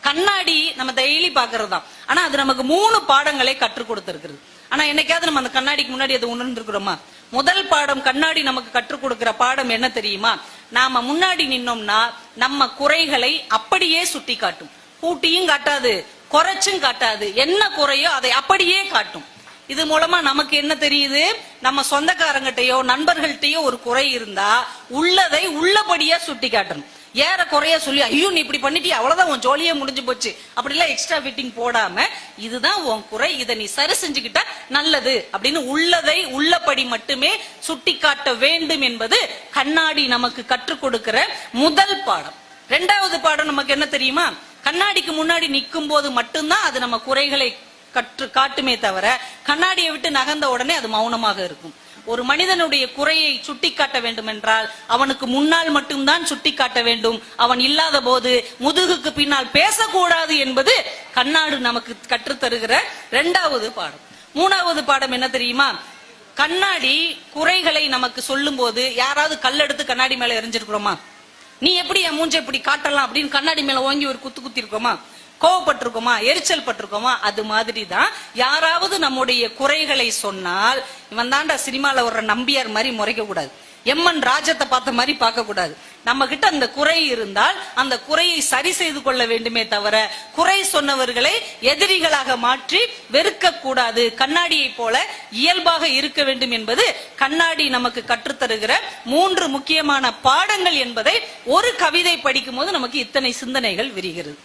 கண்ணாடி நம்ம டெய்லி பாக்குறது தான். ஆனா அது நமக்கு 3 பாடங்களை கற்றுக் கொடுத்திருக்கிறது. ஆனா என்னைக்காவது நம்ம அந்த கண்ணாடிக்கு முன்னாடி அதை உணர்ந்திருக்கிறோமா? முதல் பாடம் கண்ணாடி நமக்கு கற்றுக் கொடுக்கிற பாடம் என்ன தெரியுமா? நாம முன்னாடி நின்னோம்னா நம்ம குறைகளை அப்படியே சுட்டி காட்டும். கூட்டியும் காட்டாது, குறைச்சும் காட்டாது. என்ன குறையோ அதை அப்படியே காட்டும். இது மூலமா நமக்கு என்ன தெரியுது? நம்ம சொந்தக்காரங்கிட்டயோ நண்பர்கள்ட்டயோ ஒரு குறை இருந்தா உள்ளதை உள்ளபடியா சுட்டி காட்டணும். ஏற குறைய சொல்லி ஐயோ நீ இப்படி பண்ணிட்டு அவ்வளவுதான் உன் ஜோலியே முடிஞ்சு போச்சு அப்படிலாம் எக்ஸ்ட்ரா ஃபிட்டிங் போடாம இதுதான் உன் குறை, இதை நீ சரி செஞ்சுக்கிட்டா நல்லது அப்படின்னு உள்ளதை உள்ளபடி மட்டுமே சுட்டி காட்ட வேண்டும் என்பது கண்ணாடி நமக்கு கற்றுக் கொடுக்கிற முதல் பாடம். 2வது பாடம் நமக்கு என்ன தெரியுமா? கண்ணாடிக்கு முன்னாடி நிற்கும் போது மட்டும்தான் அது நம்ம குறைகளை காட்டுமே தவிர கண்ணாடியை விட்டு நகர்ந்த உடனே அது மௌனமாக இருக்கும். ஒரு மனிதனுடைய குறையை சுட்டி காட்ட வேண்டும் என்றால் அவனுக்கு முன்னால் மட்டும்தான் சுட்டி காட்ட வேண்டும். அவன் இல்லாத போது முதுகுக்கு பின்னால் பேசக்கூடாது என்பது கண்ணாடி நமக்கு கற்றுத்தருகிற 2வது பாடம். 3வது பாடம் என்ன தெரியுமா? கண்ணாடி குறைகளை நமக்கு சொல்லும் போது யாராவது கல்லெடுத்து கண்ணாடி மேல எரிஞ்சிருக்கிறோமா? நீ எப்படி என் மூஞ்ச இப்படி காட்டலாம் அப்படின்னு கண்ணாடி மேல ஓங்கி ஒரு குத்தி இருக்கோமா? கோவப்பட்டிருக்கோமா? எரிச்சல் பட்டிருக்கோமா? அது மாதிரிதான் யாராவது நம்முடைய குறைகளை சொன்னால் இவன் தாண்டா சினிமால வர்ற நம்பியார் மாதிரி முறைக்க கூடாது, எம்மன் ராஜத்தை பார்த்த மாதிரி பார்க்க கூடாது. நம்ம கிட்ட அந்த குறை இருந்தால் அந்த குறையை சரி செய்து கொள்ள வேண்டுமே தவிர குறை சொன்னவர்களை எதிரிகளாக மாற்றி வெறுக்க கூடாது. கண்ணாடியை போல இயல்பாக இருக்க வேண்டும் என்பது கண்ணாடி நமக்கு கற்றுத்தருகிற 3 முக்கியமான பாடங்கள் என்பதை ஒரு கவிதை படிக்கும் போது நமக்கு இத்தனை சிந்தனைகள் விரிகிறது.